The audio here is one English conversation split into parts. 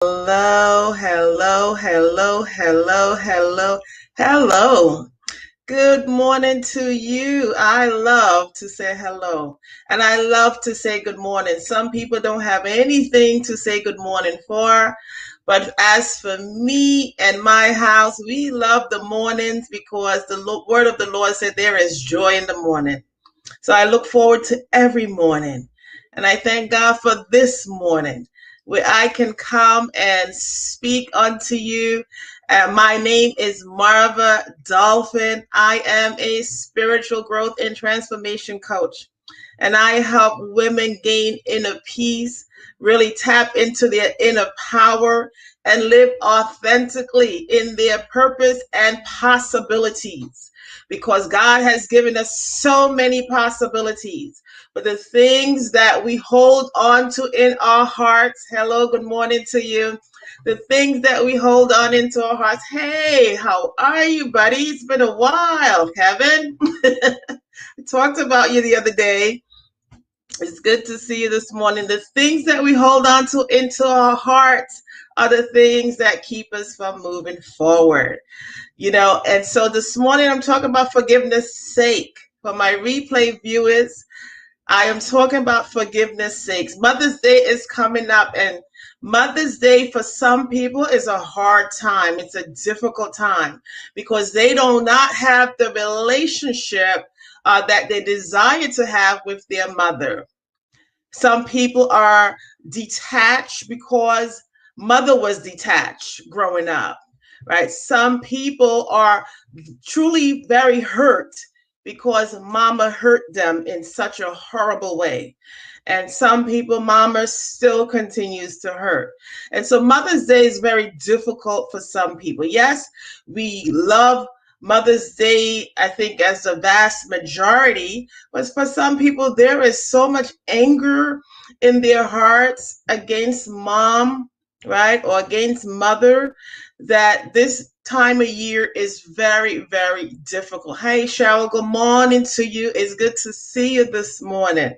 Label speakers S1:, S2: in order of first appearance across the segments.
S1: Hello, hello, hello, hello, hello, hello. Good morning to you. I love to say hello and I love to say good morning. Some people don't have anything to say good morning for, but as for me and my house, we love the mornings because the word of the Lord said there is joy in the morning. So I look forward to every morning. And I thank God for this morning where I can come and speak unto you. My name is Marva Dolphin. I am a spiritual growth and transformation coach. And I help women gain inner peace, really tap into their inner power, and live authentically in their purpose and possibilities because God has given us so many possibilities. But the things that we hold on to in our hearts, hello, good morning to you. The things that we hold on into our hearts, hey, how are you, buddy? It's been a while, Kevin. I talked about you the other day. It's good to see you this morning. The things that we hold on to into our hearts are the things that keep us from moving forward. And so this morning I'm talking about forgiveness sake. For my replay viewers, I am talking about forgiveness sake. Mother's Day is coming up, and Mother's Day for some people is a hard time. It's a difficult time because they do not have the relationship that they desire to have with their mother. Some people are detached because mother was detached growing up, right? Some people are truly very hurt because mama hurt them in such a horrible way. And some people, mama still continues to hurt. And so Mother's Day is very difficult for some people. Yes, we love Mother's Day, I think, as the vast majority, but for some people, there is so much anger in their hearts against mom, right, or against mother, that this time of year is very, very difficult. Hey, Cheryl, good morning to you. It's good to see you this morning.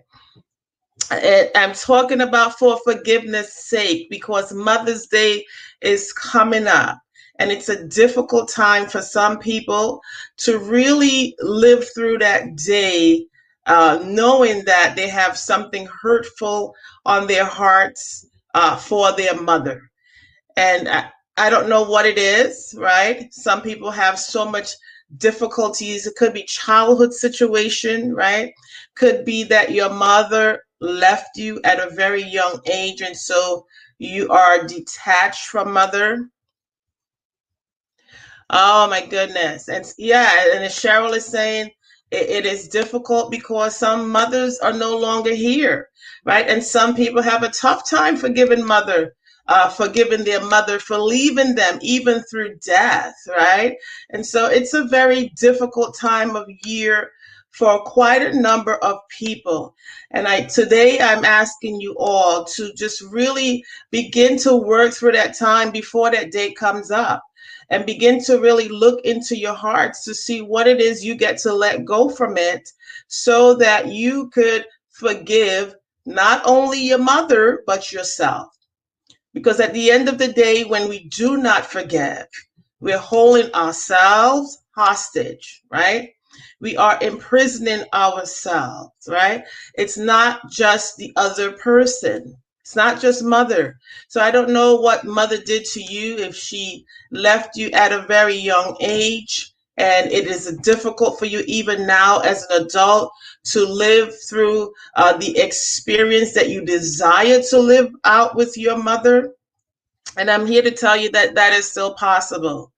S1: I'm talking about for forgiveness sake because Mother's Day is coming up. And it's a difficult time for some people to really live through that day, knowing that they have something hurtful on their hearts for their mother. And I don't know what it is, right? Some people have so much difficulties. It could be childhood situation, right? Could be that your mother left you at a very young age, and so you are detached from mother. Oh my goodness. And yeah, and as Cheryl is saying, it is difficult because some mothers are no longer here, right? And some people have a tough time forgiving their mother for leaving them even through death, right? And so it's a very difficult time of year for quite a number of people. And today I'm asking you all to just really begin to work through that time before that day comes up and begin to really look into your hearts to see what it is you get to let go from it so that you could forgive not only your mother, but yourself. Because at the end of the day, when we do not forgive, we're holding ourselves hostage, right? We are imprisoning ourselves, right? It's not just the other person. It's not just mother. So I don't know what mother did to you if she left you at a very young age and it is difficult for you even now as an adult to live through the experience that you desire to live out with your mother. And I'm here to tell you that that is still possible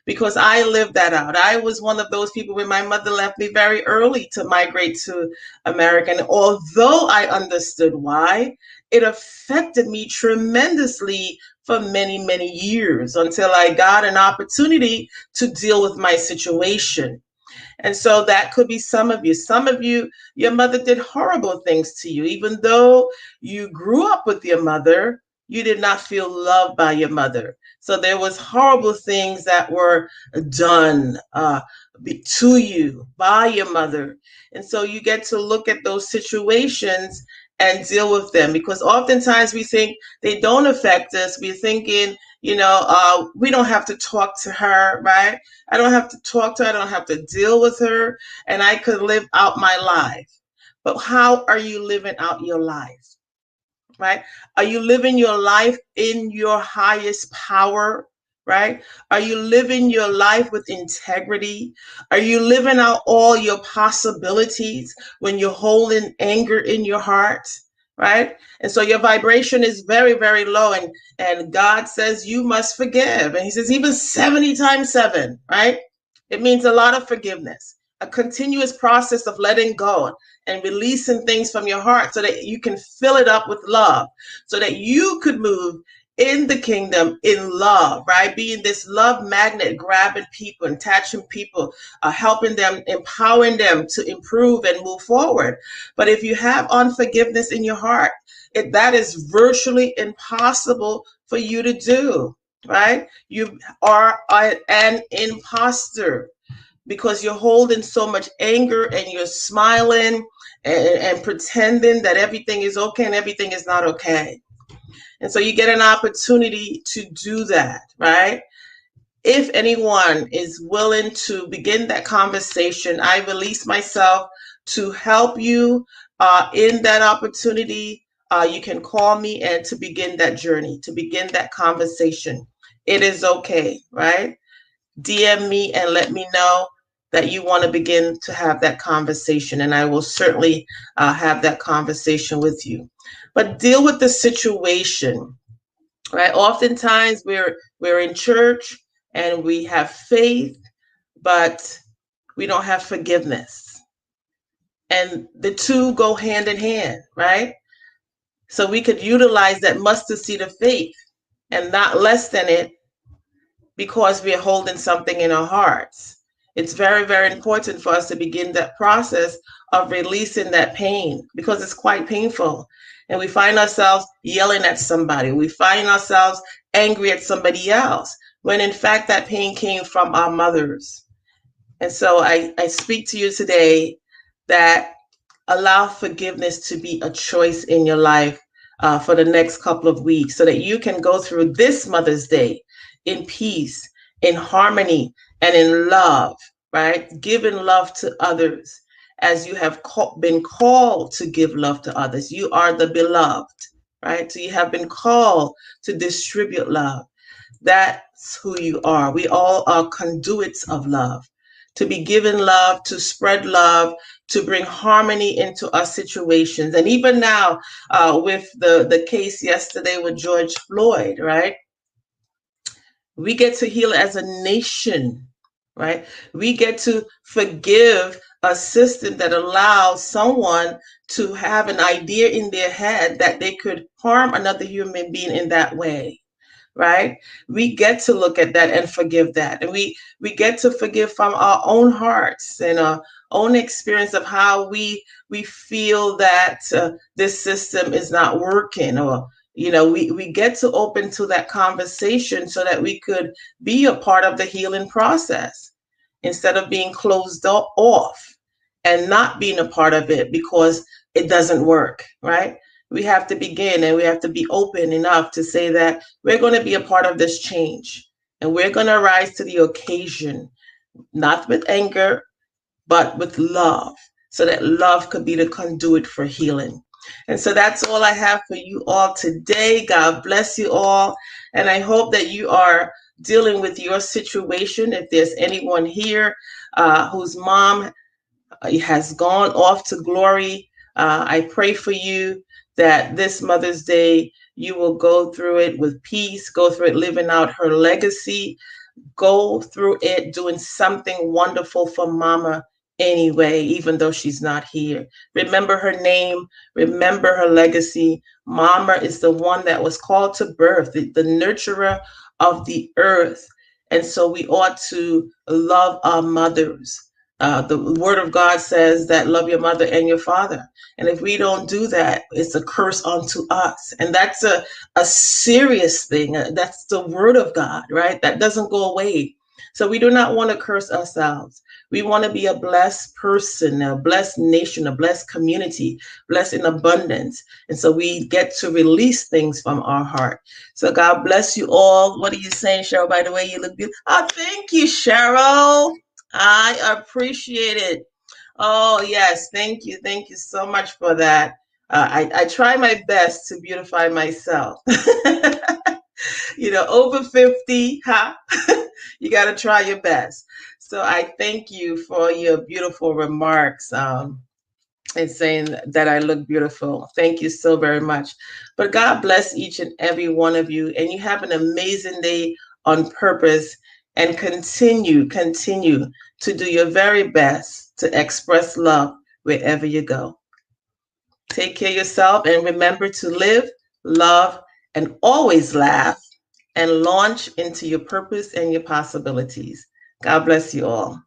S1: because I lived that out. I was one of those people when my mother left me very early to migrate to America. And although I understood why, it affected me tremendously for many, many years until I got an opportunity to deal with my situation. And so that could be some of you. Some of you, your mother did horrible things to you. Even though you grew up with your mother, you did not feel loved by your mother. So there was horrible things that were done to you by your mother. And so you get to look at those situations and deal with them, because oftentimes we think they don't affect us. We're thinking, we don't have to talk to her, right? I don't have to talk to her. I don't have to deal with her, and I could live out my life. But how are you living out your life, right? Are you living your life in your highest power, right? Are you living your life with integrity? Are you living out all your possibilities when you're holding anger in your heart, right? And so your vibration is very, very low, and God says you must forgive. And he says even 70 times 7, right? It means a lot of forgiveness, a continuous process of letting go and releasing things from your heart so that you can fill it up with love, so that you could move in the kingdom in love, right? Being this love magnet, grabbing people, attaching people, helping them, empowering them to improve and move forward. But if you have unforgiveness in your heart, that is virtually impossible for you to do, right? You are an imposter, because you're holding so much anger and you're smiling and pretending that everything is okay and everything is not okay. And so you get an opportunity to do that, right? If anyone is willing to begin that conversation, I release myself to help you in that opportunity. You can call me and to begin that journey, to begin that conversation. It is okay, right? DM me and let me know that you want to begin to have that conversation, and I will certainly have that conversation with you. But deal with the situation, right? Oftentimes we're in church and we have faith, but we don't have forgiveness, and the two go hand in hand, right? So we could utilize that mustard seed of faith and not less than it, because we're holding something in our hearts. It's very, very important for us to begin that process of releasing that pain, because it's quite painful. And we find ourselves yelling at somebody. We find ourselves angry at somebody else, when in fact that pain came from our mothers. And so I speak to you today that allow forgiveness to be a choice in your life for the next couple of weeks, so that you can go through this Mother's Day in peace, in harmony, and in love, right? Giving love to others as you have been called to give love to others. You are the beloved, right? So you have been called to distribute love. That's who you are. We all are conduits of love, to be given love, to spread love, to bring harmony into our situations. And even now, with the case yesterday with George Floyd, right? We get to heal as a nation, right? We get to forgive a system that allows someone to have an idea in their head that they could harm another human being in that way, right? We get to look at that and forgive that. And we get to forgive from our own hearts and our own experience of how we feel that this system is not working, or we get to open to that conversation so that we could be a part of the healing process, instead of being closed off and not being a part of it because it doesn't work, right? We have to begin, and we have to be open enough to say that we're going to be a part of this change, and we're going to rise to the occasion, not with anger, but with love, so that love could be the conduit for healing. And so that's all I have for you all today. God bless you all. And I hope that you are dealing with your situation. If there's anyone here whose mom has gone off to glory, I pray for you that this Mother's Day, you will go through it with peace, go through it living out her legacy, go through it doing something wonderful for Mama anyway, even though she's not here. Remember her name, remember her legacy. Mama is the one that was called to birth, the nurturer of the earth. And so we ought to love our mothers. The word of God says that love your mother and your father. And if we don't do that, it's a curse unto us. And that's a serious thing. That's the word of God, right? That doesn't go away. So we do not want to curse ourselves. We want to be a blessed person, a blessed nation, a blessed community, blessed in abundance. And so we get to release things from our heart. So God bless you all. What are you saying, Cheryl? By the way, you look beautiful. Oh, thank you, Cheryl. I appreciate it. Oh, yes. Thank you. Thank you so much for that. I try my best to beautify myself. Over 50, huh? You got to try your best. So I thank you for your beautiful remarks, and saying that I look beautiful. Thank you so very much. But God bless each and every one of you. And you have an amazing day on purpose, and continue to do your very best to express love wherever you go. Take care of yourself, and remember to live, love, and always laugh, and launch into your purpose and your possibilities. God bless you all.